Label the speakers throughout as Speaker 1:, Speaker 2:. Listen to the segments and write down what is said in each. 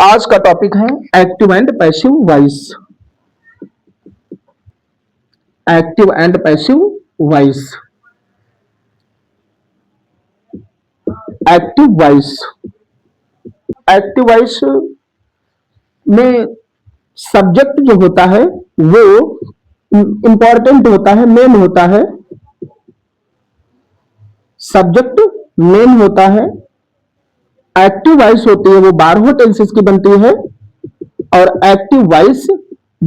Speaker 1: आज का टॉपिक है active and passive voice. Active and passive voice. Active voice, active voice में subject जो होता है वो इंपॉर्टेंट होता है, मेन होता है। सब्जेक्ट मेन होता है। एक्टिव वॉइस होती है वो 12 टेंसेस की बनती है और एक्टिव वॉइस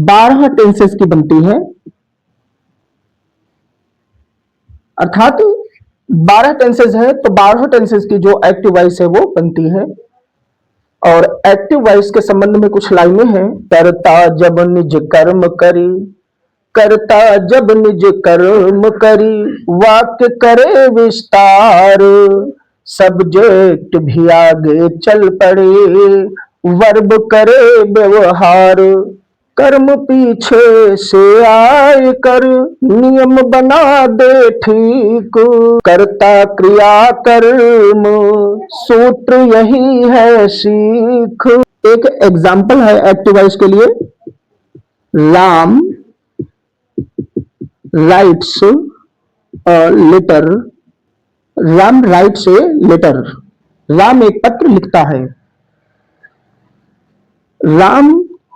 Speaker 1: 12 टेंसेस की बनती है, अर्थात 12 टेंसेस है तो 12 टेंसेस की जो एक्टिव वॉइस है वो बनती है। और एक्टिव वॉइस के संबंध में कुछ लाइनें हैं। करता जब निज कर्म करी, करता जब निज कर्म करी, वाक्य करे विस्तार, सब्जेक्ट भी आगे चल पड़े, वर्ब करे व्यवहार, कर्म पीछे से आए कर, नियम बना दे ठीक, कर्ता क्रिया कर्म, सूत्र यही है सीख। एक एग्जाम्पल है एक्टिव वॉइस के लिए। Ram writes letter. Ram writes a letter. Ram एक पत्र लिखता है। राम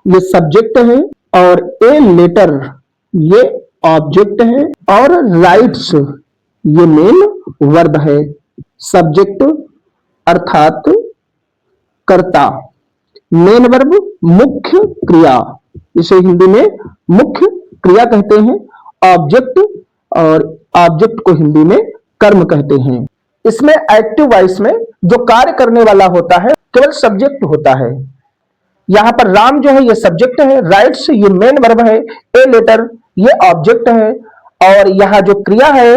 Speaker 1: ये सब्जेक्ट है और ए लेटर ये ऑब्जेक्ट है और राइट्स ये मेन वर्ब है। सब्जेक्ट अर्थात कर्ता, मेन वर्ब मुख्य क्रिया, इसे हिंदी में मुख्य क्रिया कहते हैं। ऑब्जेक्ट, और ऑब्जेक्ट को हिंदी में कर्म कहते हैं। इसमें एक्टिव वॉइस में जो कार्य करने वाला होता है केवल सब्जेक्ट होता है। यहां पर राम जो है ये सब्जेक्ट है, राइट्स ये मेन वर्ब है, ए लेटर ये ऑब्जेक्ट है, और यहां जो क्रिया है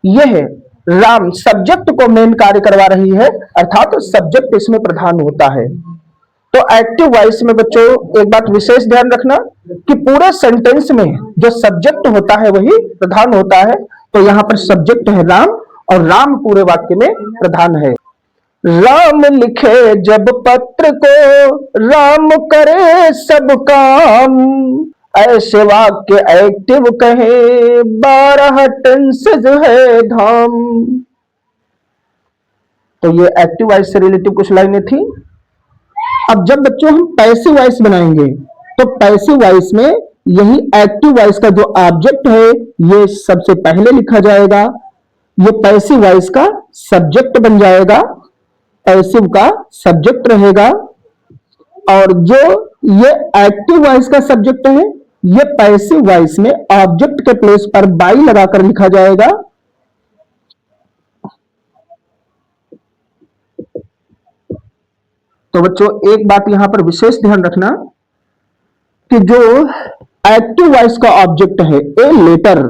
Speaker 1: ये है राम सब्जेक्ट को मेन कार्य करवा रही है, अर्थात सब्जेक्ट इसमें प्रधान होता है। तो एक्टिव वॉइस में बच्चों एक बात विशेष ध्यान रखना कि पूरे सेंटेंस में जो सब्जेक्ट होता है वही प्रधान होता है। तो यहां पर सब्जेक्ट है राम और राम पूरे वाक्य में प्रधान है। राम लिखे जब पत्र को, राम करे सब काम, ऐसे वाक्य एक्टिव कहे, 12 टेंसेस है धाम। तो ये एक्टिव वॉइस से रिलेटिव कुछ लाइनें थी। अब जब बच्चों हम पैसिव वॉइस बनाएंगे तो पैसिव वॉइस में यही एक्टिव वॉइस का जो ऑब्जेक्ट है ये सबसे पहले लिखा जाएगा। ये पैसिव वॉइस का सब्जेक्ट बन जाएगा, पैसिव का सब्जेक्ट रहेगा, और जो ये एक्टिव वॉइस का सब्जेक्ट है ये पैसिव वॉइस में ऑब्जेक्ट के प्लेस पर बाई लगाकर लिखा जाएगा। तो बच्चों एक बात यहां पर विशेष ध्यान रखना कि जो एक्टिव वॉइस का ऑब्जेक्ट है ए लेटर,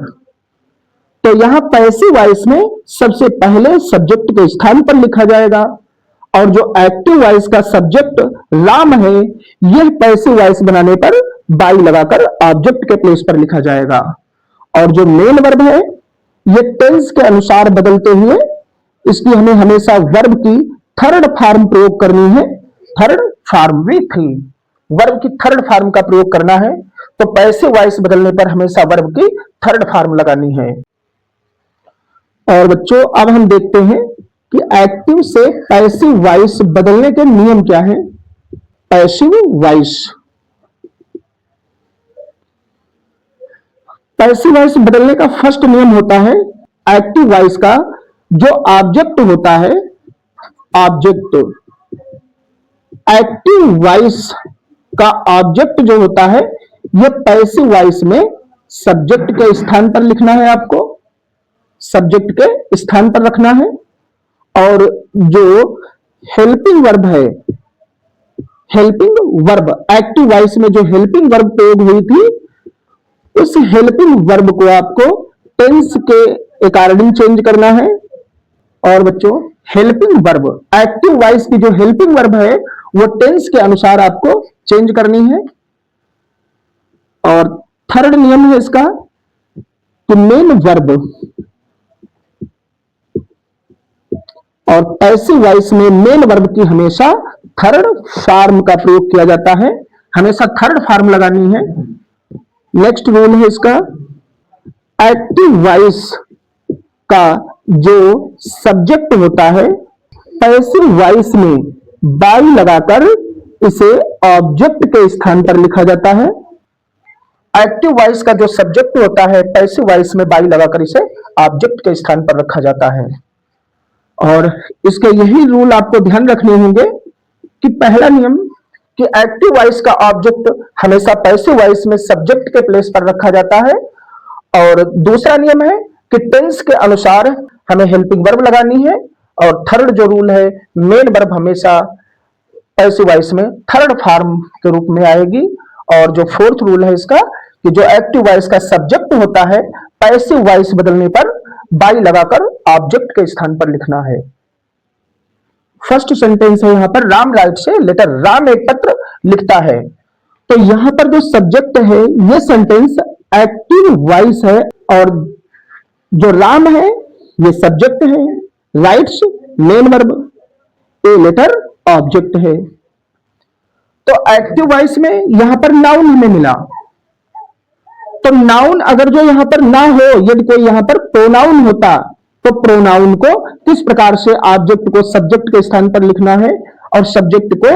Speaker 1: तो यहां पैसिव वॉइस में सबसे पहले सब्जेक्ट के स्थान पर लिखा जाएगा, और जो एक्टिव वॉइस का सब्जेक्ट राम है यह पैसिव वॉइस बनाने पर बाई लगाकर ऑब्जेक्ट के प्लेस पर लिखा जाएगा। और जो मेन वर्ब है ये टेंस के अनुसार बदलते हुए इसकी हमें हमेशा वर्ब की थर्ड फॉर्म प्रयोग करनी है। थर्ड फॉर्म V3 वर्ब की थर्ड फॉर्म का प्रयोग करना है। तो पैसिव वॉइस बदलने पर हमेशा वर्ब की थर्ड फॉर्म लगानी है। और बच्चों अब हम देखते हैं कि एक्टिव से पैसिव वॉइस बदलने के नियम क्या हैं। पैसिव वॉइस, पैसिव वॉइस बदलने का फर्स्ट नियम होता है एक्टिव वॉइस का जो ऑब्जेक्ट होता है, ऑब्जेक्ट, एक्टिव वॉइस का ऑब्जेक्ट जो होता है यह पैसिव वॉइस में सब्जेक्ट के स्थान पर लिखना है। आपको सब्जेक्ट के स्थान पर रखना है। और जो हेल्पिंग वर्ब है, हेल्पिंग वर्ब, एक्टिव वॉइस में जो हेल्पिंग वर्ब प्रयोग हुई थी उस हेल्पिंग वर्ब को आपको टेंस के अकॉर्डिंग चेंज करना है। और बच्चों हेल्पिंग वर्ब, एक्टिव वॉइस की जो हेल्पिंग वर्ब है वो टेंस के अनुसार आपको चेंज करनी है। और थर्ड नियम है इसका कि मेन वर्ब, और पैसिव वॉइस में मेन वर्ब की हमेशा थर्ड फॉर्म का प्रयोग किया जाता है, हमेशा थर्ड फॉर्म लगानी है। नेक्स्ट रूल है इसका, एक्टिव वॉइस का जो सब्जेक्ट होता है पैसिव वॉइस में बाई लगाकर इसे ऑब्जेक्ट के स्थान पर लिखा जाता है। एक्टिव वॉइस का जो सब्जेक्ट होता है पैसिव वॉइस में बाई लगाकर इसे ऑब्जेक्ट के स्थान पर रखा जाता है। और इसके यही रूल आपको ध्यान रखने होंगे कि पहला नियम कि एक्टिव वॉइस का ऑब्जेक्ट हमेशा पैसिव वॉइस में सब्जेक्ट के प्लेस पर रखा जाता है, और दूसरा नियम है कि टेंस के अनुसार हमें हेल्पिंग वर्ब लगानी है, और थर्ड जो रूल है मेन वर्ब हमेशा पैसिव वॉइस में थर्ड फॉर्म के रूप में आएगी। और जो फोर्थ रूल है इसका कि जो एक्टिव वॉइस का सब्जेक्ट होता है पैसिव वॉइस बदलने पर बाई लगाकर ऑब्जेक्ट के स्थान पर लिखना है। फर्स्ट सेंटेंस है यहां पर, Ram writes a letter, Ram एक पत्र लिखता है। तो यहां पर जो सब्जेक्ट है ये सेंटेंस एक्टिव वॉइस है, और जो राम है ये सब्जेक्ट है, writes main verb, a letter object है। तो एक्टिव वॉइस में यहां पर नाउन हमें मिला, तो नाउन अगर जो यहां पर ना हो, यदि कोई यहां पर प्रोनाउन होता तो प्रोनाउन को किस प्रकार से ऑब्जेक्ट को सब्जेक्ट के स्थान पर लिखना है और सब्जेक्ट को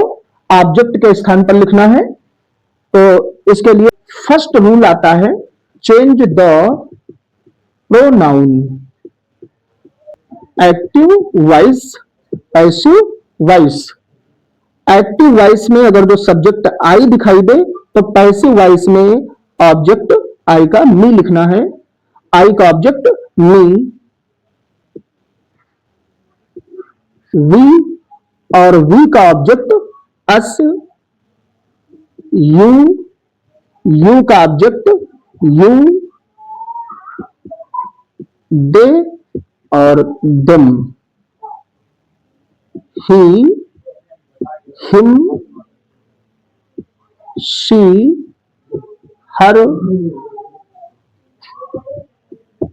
Speaker 1: ऑब्जेक्ट के स्थान पर लिखना है। तो इसके लिए फर्स्ट रूल आता है, change the pronoun. Active voice passive voice, active voice में अगर जो सब्जेक्ट आई दिखाई दे तो पैसिव वॉइस में ऑब्जेक्ट आई का मी लिखना है, आई का ऑब्जेक्ट मी, वी और वी का ऑब्जेक्ट अस, यू, यू का ऑब्जेक्ट यू, दे और them, he, him, she, her,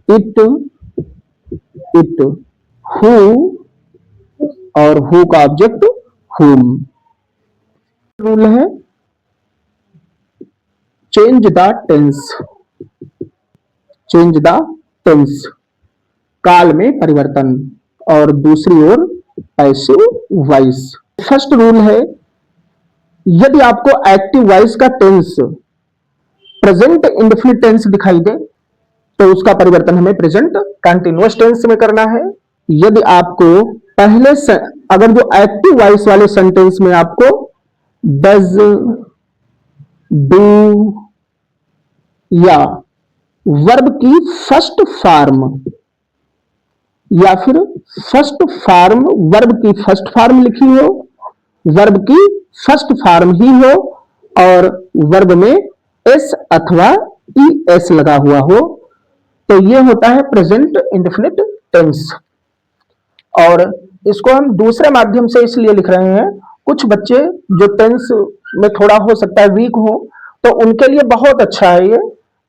Speaker 1: it, it, who और हु का ऑब्जेक्ट हुम। रूल है change the tense, change the tense, काल में परिवर्तन, और दूसरी ओर पैसिव वॉइस। फर्स्ट रूल है, यदि आपको एक्टिव वॉइस का टेंस प्रेजेंट इंडेफिनिट टेंस दिखाई दे तो उसका परिवर्तन हमें प्रेजेंट कंटीन्यूअस टेंस में करना है। यदि आपको पहले से अगर जो एक्टिव वॉइस वाले सेंटेंस में आपको डज, डू या वर्ब की फर्स्ट फॉर्म या फिर फर्स्ट फॉर्म वर्ब की फर्स्ट फॉर्म लिखी हो, वर्ब की फर्स्ट फॉर्म ही हो और वर्ब में एस अथवा ई एस लगा हुआ हो, तो ये होता है प्रेजेंट इंडेफिनिट टेंस। और इसको हम दूसरे माध्यम से इसलिए लिख रहे हैं, कुछ बच्चे जो टेंस में थोड़ा हो सकता है वीक हो तो उनके लिए बहुत अच्छा है ये,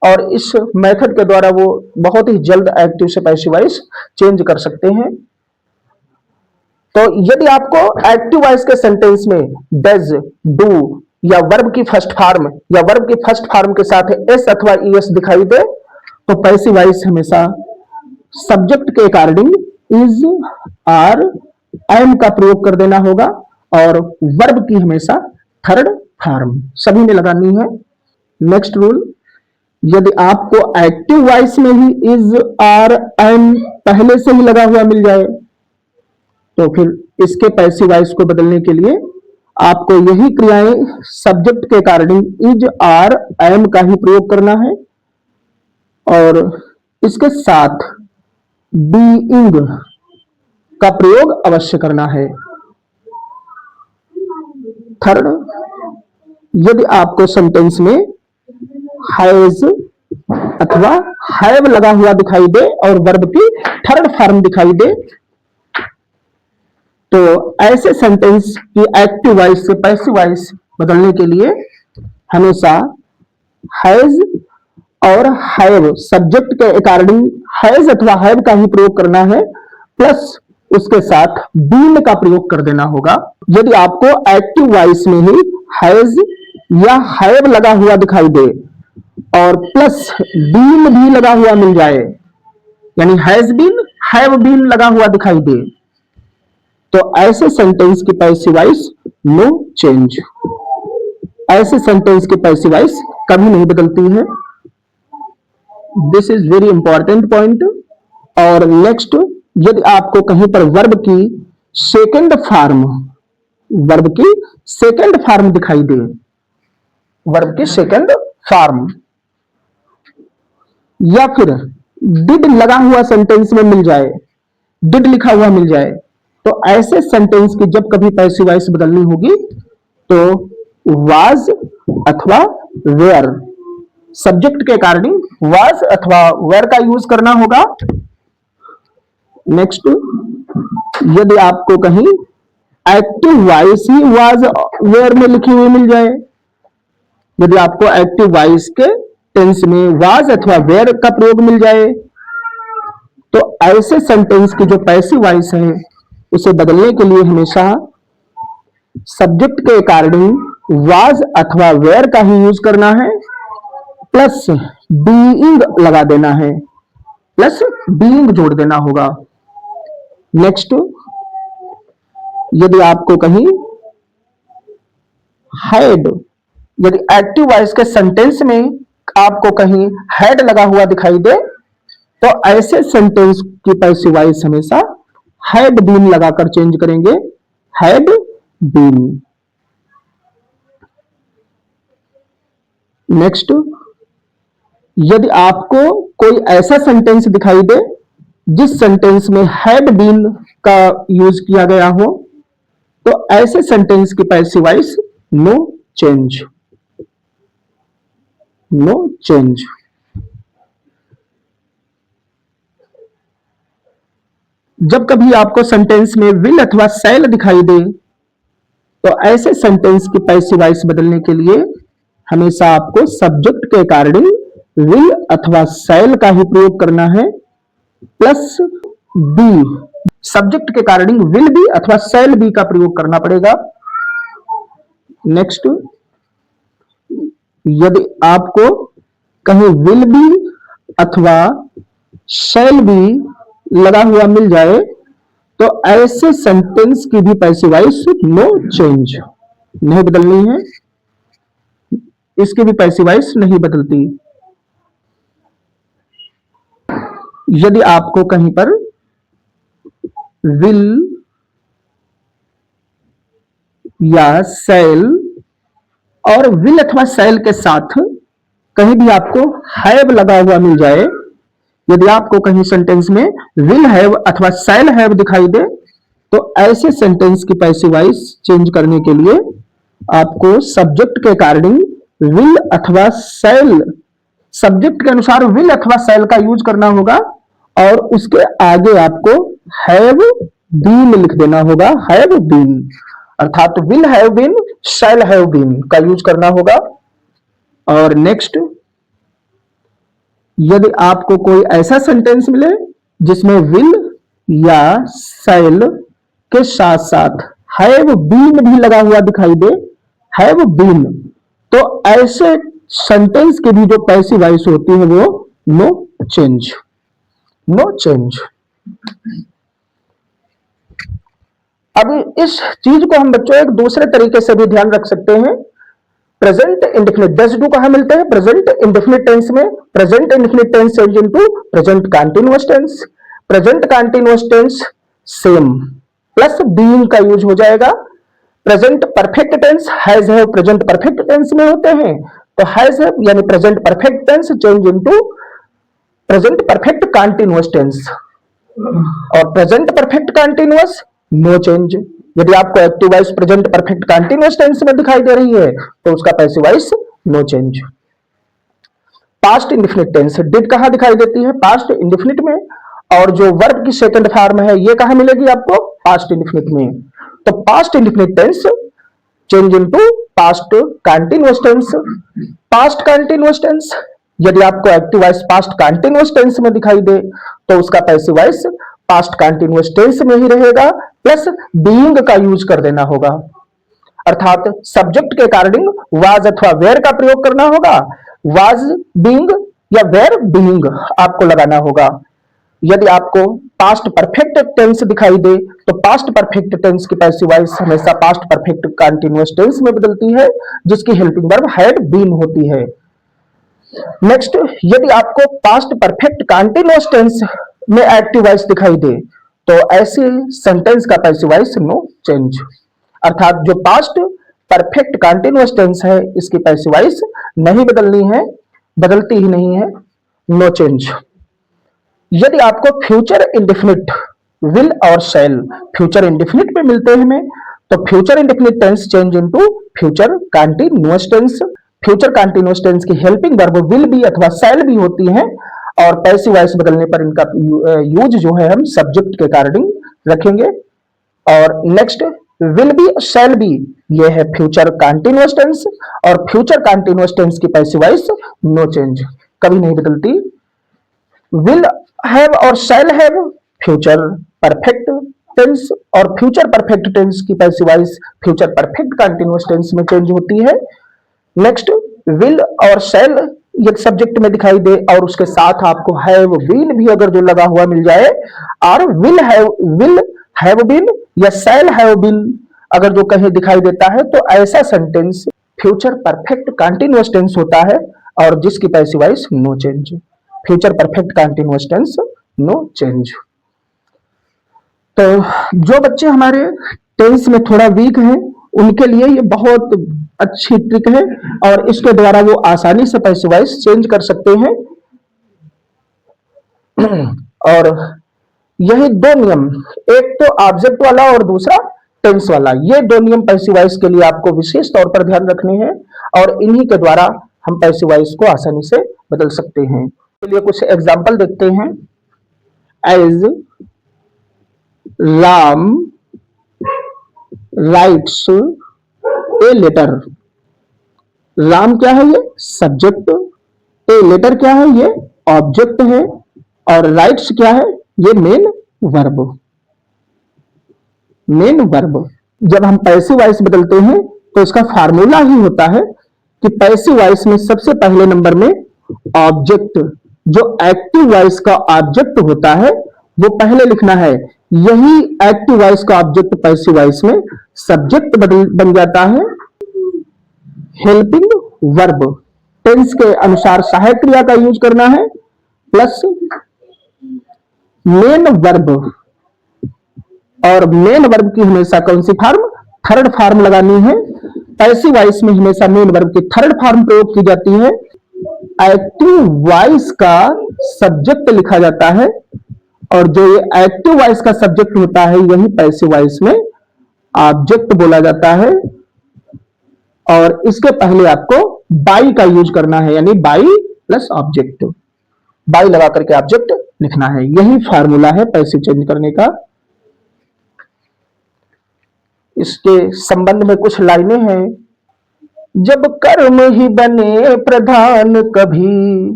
Speaker 1: और इस मेथड के द्वारा वो बहुत ही जल्द एक्टिव से पैसिव वॉइस चेंज कर सकते हैं। तो यदि आपको एक्टिव वॉइस के सेंटेंस में डज, डू या वर्ब की फर्स्ट फॉर्म या वर्ब की फर्स्ट फॉर्म के साथ एस अथवा ई एस दिखाई दे तो पैसिव वॉइस हमेशा सब्जेक्ट के अकॉर्डिंग इज, आर, एम का प्रयोग कर देना होगा, और वर्ब की हमेशा थर्ड फॉर्म सभी में लगानी है। नेक्स्ट रूल, यदि आपको एक्टिव वॉइस में ही इज, आर, एम पहले से ही लगा हुआ मिल जाए तो फिर इसके पैसिव वॉइस को बदलने के लिए आपको यही क्रियाएं सब्जेक्ट के अकॉर्डिंग इज, आर, एम का ही प्रयोग करना है, और इसके साथ बीइंग का प्रयोग अवश्य करना है। थर्ड, यदि आपको सेंटेंस में हैज अथवा हैव लगा हुआ दिखाई दे और वर्ब की थर्ड फॉर्म दिखाई दे तो ऐसे सेंटेंस की एक्टिव वॉइस से पैसिव वॉइस बदलने के लिए हमेशा हैज और हैव सब्जेक्ट के अकॉर्डिंग हैज अथवा हैव का ही प्रयोग करना है, प्लस उसके साथ बीन का प्रयोग कर देना होगा। यदि आपको एक्टिव वॉइस में ही हैज या हैव लगा हुआ दिखाई दे और प्लस बीन भी लगा हुआ मिल जाए, यानी हैज बीन हैव बीन लगा हुआ दिखाई दे, तो ऐसे सेंटेंस की पैसिव वॉइस नो चेंज। ऐसे सेंटेंस की पैसिव वॉइस कभी नहीं बदलती है। This is very important point. और नेक्स्ट, यदि आपको कहीं पर वर्ब की सेकंड फॉर्म दिखाई दे, वर्ब की सेकंड फॉर्म या फिर डिड लगा हुआ सेंटेंस में मिल जाए, डिड लिखा हुआ मिल जाए, तो ऐसे सेंटेंस की जब कभी पैसिव वॉइस बदलनी होगी तो वाज अथवा वेयर, सब्जेक्ट के अकॉर्डिंग वाज अथवा वेयर का यूज करना होगा। नेक्स्ट, यदि आपको कहीं एक्टिव वॉइस ही वाज वेयर में लिखी हुई मिल जाए, यदि आपको एक्टिव वॉइस के टेंस में वाज अथवा वेयर का प्रयोग मिल जाए, तो ऐसे सेंटेंस की जो पैसिव वॉइस है उसे बदलने के लिए हमेशा सब्जेक्ट के अकॉर्डिंग वाज अथवा वेयर का ही यूज करना है, प्लस बीइंग लगा देना है, प्लस बीइंग जोड़ देना होगा। नेक्स्ट, यदि आपको कहीं हैड, यदि एक्टिव वॉइस के सेंटेंस में आपको कहीं हैड लगा हुआ दिखाई दे, तो ऐसे सेंटेंस की पैसिव वॉइस हमेशा हैड बीन लगाकर चेंज करेंगे, हैड बीन। नेक्स्ट, यदि आपको कोई ऐसा सेंटेंस दिखाई दे जिस सेंटेंस में हैड बीन का यूज किया गया हो, तो ऐसे सेंटेंस की passive voice no change, no change. जब कभी आपको सेंटेंस में विल अथवा शैल दिखाई दे, तो ऐसे सेंटेंस की पैसिव वॉइस बदलने के लिए हमेशा आपको सब्जेक्ट के अकॉर्डिंग विल अथवा शैल का ही प्रयोग करना है, प्लस बी, सब्जेक्ट के अकॉर्डिंग विल बी अथवा शैल बी का प्रयोग करना पड़ेगा। नेक्स्ट, यदि आपको कहीं विल बी अथवा शैल बी लगा हुआ मिल जाए, तो ऐसे सेंटेंस की भी पैसिव वॉइस नो चेंज, नहीं बदलनी है, इसकी भी पैसिव वॉइस नहीं बदलती। यदि आपको कहीं पर विल या शैल और विल अथवा शैल के साथ कहीं भी आपको हैव लगा हुआ मिल जाए, यदि आपको कहीं सेंटेंस में विल हैव अथवा शैल हैव दिखाई दे, तो ऐसे सेंटेंस की पैसिव वॉइस चेंज करने के लिए आपको सब्जेक्ट के अकॉर्डिंग विल अथवा शैल, सब्जेक्ट के अनुसार विल अथवा शैल का यूज करना होगा और उसके आगे आपको हैव बीन लिख देना होगा, हैव बीन, अर्थात will have been, shall have been का यूज करना होगा। और नेक्स्ट, यदि आपको कोई ऐसा सेंटेंस मिले जिसमें विल या शैल के साथ साथ हैव बीन भी लगा हुआ दिखाई दे, हैव बीन, तो ऐसे सेंटेंस की भी जो पैसिव वॉइस होती है वो नो चेंज, नो चेंज। अब इस चीज को हम बच्चों एक दूसरे तरीके से भी ध्यान रख सकते हैं। प्रेजेंट इंडेफिनिट डज डू कहां मिलते हैं? प्रेजेंट इंडेफिनिट टेंस में। Present indefinite tense change into present continuous tense. Present continuous tense same plus being का यूज हो जाएगा। Present perfect tense has have present perfect tense में होते हैं, तो हैज हैव यानी present perfect tense change into present perfect continuous tense, और present perfect continuous no change. यदि आपको active voice present perfect continuous tense में दिखाई दे रही है तो उसका passive voice no change. Past indefinite tense did कहां दिखाई देती है? पास्ट इंडेफिनिट में, और जो वर्ब की सेकंड फॉर्म है ये कहां मिलेगी आपको? पास्ट इंडेफिनिट में। तो past indefinite tense change into past continuous tense. Past continuous tense, यदि आपको active voice past continuous tense में दिखाई दे तो उसका passive voice past continuous tense में ही रहेगा, प्लस बीइंग का यूज कर देना होगा। अर्थात सब्जेक्ट के अकॉर्डिंग वाज अथवा वेयर का प्रयोग करना होगा। वाज बीइंग या वेयर बीइंग आपको लगाना होगा। यदि आपको पास्ट परफेक्ट टेंस दिखाई दे तो पास्ट परफेक्ट टेंस की पैसिव वॉइस हमेशा पास्ट परफेक्ट कंटिन्यूअस टेंस में बदलती है, जिसकी हेल्पिंग वर्ब हैड बीन होती है। नेक्स्ट, यदि आपको पास्ट परफेक्ट कंटिन्यूअस टेंस में एक्टिव वॉइस दिखाई दे तो ऐसे सेंटेंस का पैसिव वॉइस नो चेंज। अर्थात जो पास्ट परफेक्ट कंटिन्यूअस टेंस है इसकी पैसिव वॉइस नहीं बदलनी है, बदलती ही नहीं है, नो चेंज। यदि आपको फ्यूचर इंडेफिनिट विल और शैल फ्यूचर इंडेफिनिट में मिलते हैं हमें, तो future indefinite tense change into future continuous tense. Future continuous tense की हेल्पिंग वर्ब विल बी अथवा शैल भी होती है और पैसिव वॉइस बदलने पर इनका यूज जो है हम सब्जेक्ट के अकॉर्डिंग रखेंगे। और next, will be shall be ये है फ्यूचर कंटिन्यूअस टेंस और फ्यूचर कंटिन्यूअस टेंस की पैसिव वॉइस नो चेंज, कभी नहीं बदलती। विल हैव और shall have future perfect tense और फ्यूचर परफेक्ट टेंस की passive voice future perfect continuous tense में चेंज होती है। नेक्स्ट, विल और शैल यदि सब्जेक्ट में दिखाई दे और उसके साथ आपको हैव बीन भी अगर जो लगा हुआ मिल जाए और विल हैव बीन या शैल हैव बीन अगर जो कहीं दिखाई देता है तो ऐसा sentence future perfect continuous tense होता है और जिसकी passive voice no change. Future perfect continuous tense no change. तो जो बच्चे हमारे टेंस में थोड़ा वीक हैं उनके लिए ये बहुत अच्छी ट्रिक है और इसके द्वारा वो आसानी से पैसिव वॉइस चेंज कर सकते हैं। और यही दो नियम, एक तो ऑब्जेक्ट वाला और दूसरा टेंस वाला, ये दो नियम पैसिव वॉइस के लिए आपको विशेष तौर पर ध्यान रखने हैं और इन्हीं के द्वारा हम पैसिव वॉइस को आसानी से बदल सकते हैं। चलिए कुछ एग्जाम्पल देखते हैं। As Ram writes a letter. Ram क्या है? ये सब्जेक्ट, ए लेटर क्या है? ये ऑब्जेक्ट है और राइट्स क्या है? ये मेन वर्ब। मेन वर्ब जब हम पैसिव वॉइस बदलते हैं तो इसका फार्मूला ही होता है कि पैसिव वॉइस में सबसे पहले नंबर में ऑब्जेक्ट, जो एक्टिव वॉइस का ऑब्जेक्ट होता है वो पहले लिखना है। यही एक्टिव वॉइस का ऑब्जेक्ट पैसिव वॉइस में सब्जेक्ट बन जाता है। हेल्पिंग वर्ब टेंस के अनुसार सहायक क्रिया का यूज करना है, प्लस मेन वर्ब, और मेन वर्ब की हमेशा कौन सी फॉर्म? थर्ड फॉर्म लगानी है। पैसिव वॉइस में हमेशा मेन वर्ब की थर्ड फॉर्म प्रयोग की जाती है। एक्टिव वॉइस का सब्जेक्ट लिखा जाता है और जो ये एक्टिव वॉइस का सब्जेक्ट होता है यही पैसिव वॉइस में ऑब्जेक्ट बोला जाता है और इसके पहले आपको बाई का यूज करना है, यानी बाई प्लस ऑब्जेक्ट, बाई लगा करके ऑब्जेक्ट लिखना है। यही फार्मूला है पैसिव चेंज करने का। इसके संबंध में कुछ लाइनें हैं। जब कर्म ही बने प्रधान कभी,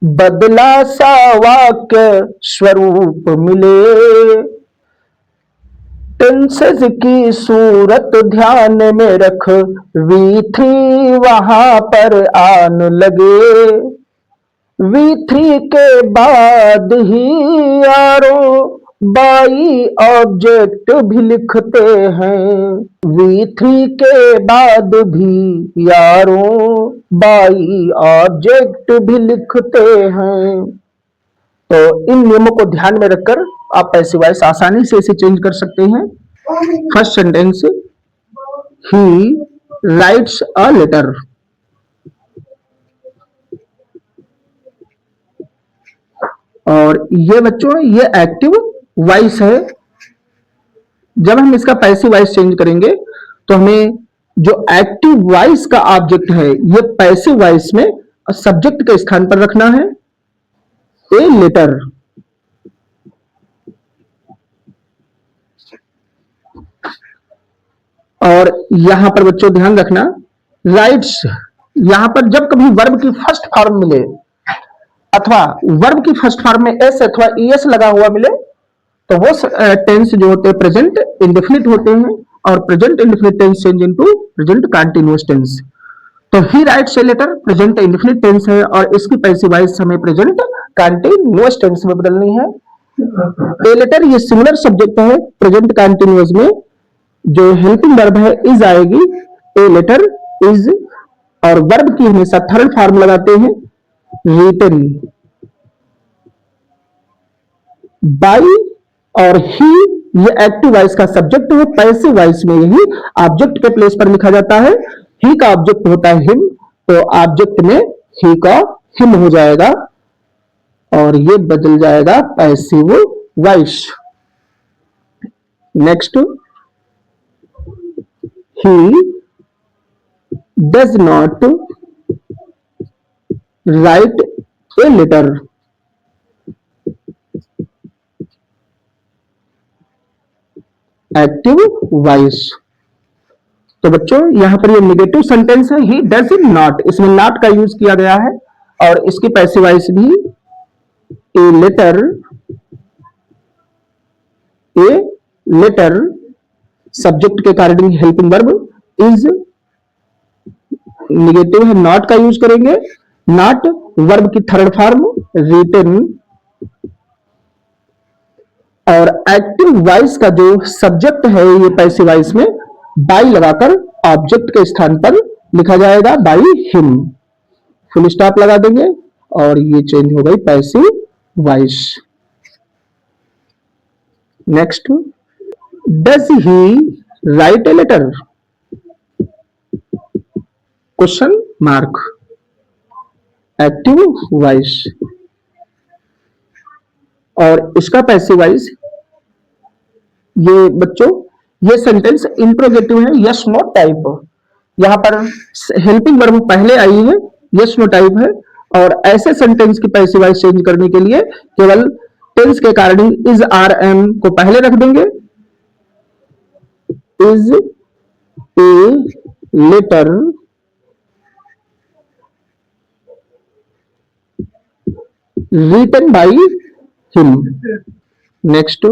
Speaker 1: बदला सा वाक्य स्वरूप मिले, टेंसेस की सूरत ध्यान में रख, V3 वहां पर आन लगे, V3 के बाद ही यारो बाई ऑब्जेक्ट भी लिखते हैं, V3 के बाद भी यारों बाई ऑब्जेक्ट भी लिखते हैं। तो इन नियमों को ध्यान में रखकर आप पैसिव वॉइस आसानी से इसे चेंज कर सकते हैं। First sentence, he writes a letter. और ये बच्चों ये एक्टिव वॉइस है। जब हम इसका पैसिव वॉइस चेंज करेंगे तो हमें जो एक्टिव वॉइस का ऑब्जेक्ट है ये पैसिव वॉइस में सब्जेक्ट के स्थान पर रखना है, ए लेटर। और यहां पर बच्चों ध्यान रखना, राइट्स यहां पर जब कभी वर्ब की फर्स्ट फॉर्म मिले अथवा वर्ब की फर्स्ट फॉर्म में एस अथवा ईएस लगा हुआ मिले तो वो टेंस जो होते हैं प्रेजेंट इंडेफिनिट होते हैं और present indefinite tense change into present continuous tense. तो he writes a letter present indefinite tense है और इसकी पैसिव वॉइस हमें प्रेजेंट कंटीन्यूअस टेंस में बदलनी है। ए लेटर ये सिमिलर सब्जेक्ट है प्रेजेंट कंटीन्यूअस में, जो हेल्पिंग वर्ब है इज आएगी, ए लेटर इज, और वर्ब की हमेशा थर्ड फॉर्म लगाते हैं रिटन बाई, और ही ये एक्टिव वॉइस का सब्जेक्ट है, पैसिव वॉइस में यही ऑब्जेक्ट के प्लेस पर लिखा जाता है। ही का ऑब्जेक्ट होता है हिम, तो ऑब्जेक्ट में ही का हिम हो जाएगा और ये बदल जाएगा passive voice. Next, he does not write a letter, active voice. तो बच्चों यहां पर ये नेगेटिव सेंटेंस है, ही डज नॉट, इसमें नॉट का यूज किया गया है और इसकी पैसिव वॉइस भी a letter, a letter subject के according helping verb is, negative है नॉट का यूज करेंगे, नॉट वर्ब की थर्ड फॉर्म रिटन, और एक्टिव वॉइस का जो सब्जेक्ट है ये पैसिव वॉइस में बाई लगाकर ऑब्जेक्ट के स्थान पर लिखा जाएगा बाई हिम, फुल स्टॉप लगा देंगे और ये चेंज हो गई passive voice. Next, does he write a letter, question mark, active voice, और इसका पैसिव वॉइस, ये बच्चों ये सेंटेंस इंट्रोगेटिव है, यस नो टाइप, यहां पर हेल्पिंग वर्ब पहले आई है, यस नो टाइप है, और ऐसे सेंटेंस की पैसिव वॉइस चेंज करने के लिए केवल टेंस के अकॉर्डिंग इज आर एम को पहले रख देंगे, is a letter written by him. Next,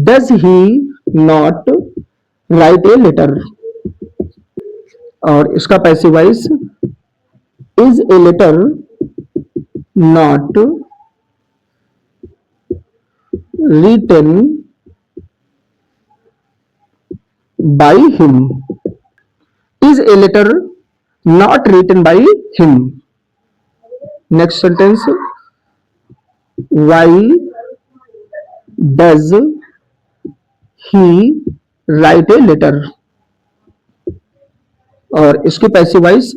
Speaker 1: does he not write a letter, और इसका passive voice is a letter not written by him, is a letter not written by him. Next sentence, why does he write a letter, और इसकी passive voice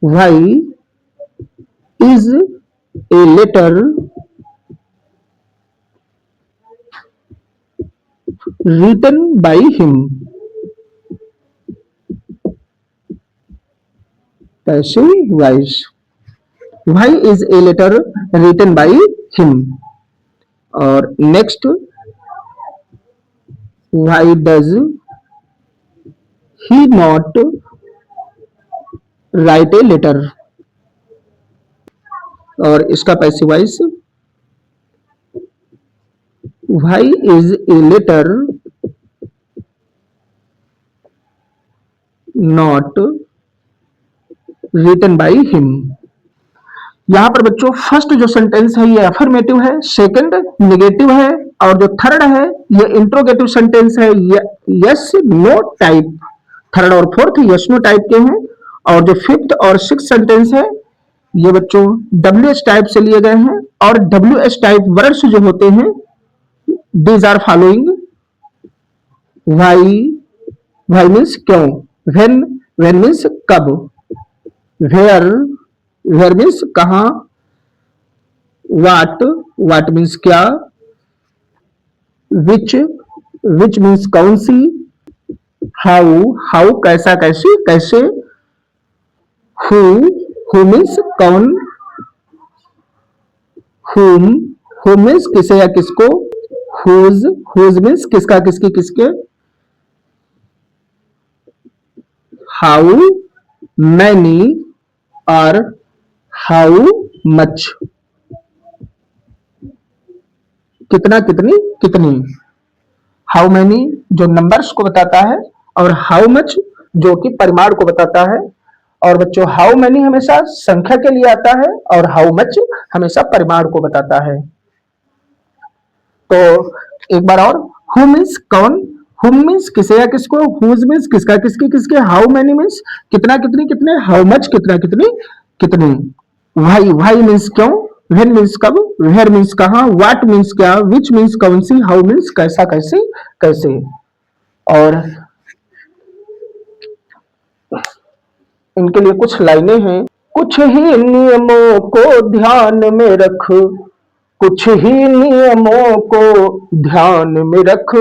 Speaker 1: why is a letter written by him, passive voice why is a letter written by him। और next, why does he not write a letter, और इसका passive voice why is a letter not written by him। यहां पर बच्चों first जो sentence है ये affirmative है, सेकंड नेगेटिव है, और जो थर्ड है ये इंट्रोगेटिव सेंटेंस है, यस नो टाइप, थर्ड और फोर्थ यस नो टाइप के हैं, और जो फिफ्थ और सिक्स सेंटेंस है ये बच्चों WH टाइप से लिए गए हैं, और WH टाइप वर्ड्स जो होते हैं these are following, why means क्यों, व्हेन मीन्स कब, वेयर मीन्स कहां, वाट मीन्स क्या, विच मीन्स कौन सी, हाउ कैसा कैसे, हु मीन्स कौन, हु मीन्स किसे या किसको, हुज मीन्स किसका किसकी किसके, हाउ मैनी और हाउ मच। कितना, कितनी, कितनी। हाउ मैनी जो नंबर्स को बताता है, और हाउ मच जो कि परिमाण को बताता है। और बच्चों हाउ मैनी हमेशा संख्या के लिए आता है और हाउ मच हमेशा परिमाण को बताता है। तो एक बार और, हु मीन्स कौन, हुम मीन्स किसे या किसको, हुज मीन्स किसका किसकी किसके, हाउ मैनी मीन्स कितना कितनी कितने, हाउ मच कितना कितनी कितनी। वाई, वाई मीन्स क्यों, व्हेन मीन्स कब, वेयर मीन्स कहाँ, व्हाट मीन्स क्या, विच मीन्स कौन सी, हाउ मीन्स कैसा कैसे कैसे। और इनके लिए कुछ लाइनें हैं। कुछ ही नियमों को ध्यान में रख, कुछ ही नियमों को ध्यान में रख,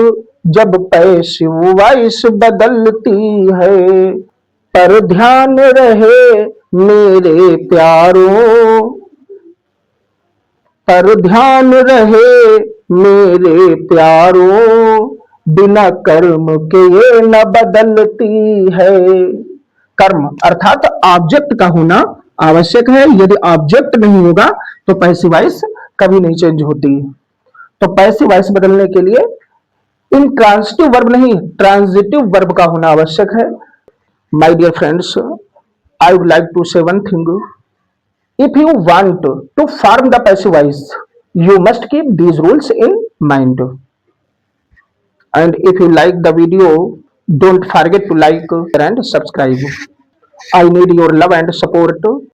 Speaker 1: जब पैसिव वॉइस बदलती है, पर ध्यान रहे मेरे प्यारों, पर ध्यान रहे मेरे प्यारों, बिना कर्म के ये न बदलती है। कर्म अर्थात ऑब्जेक्ट का होना आवश्यक है। यदि ऑब्जेक्ट नहीं होगा तो पैसिव वॉइस कभी नहीं चेंज होती। तो पैसिव वॉइस बदलने के लिए इंट्रांसिटिव वर्ब नहीं, ट्रांजिटिव वर्ब का होना आवश्यक है। My dear friends, I would like to say one thing. If you want to form the passive voice, you must keep these rules in mind. And if you like the video, don't forget to like and subscribe. I need your love and support.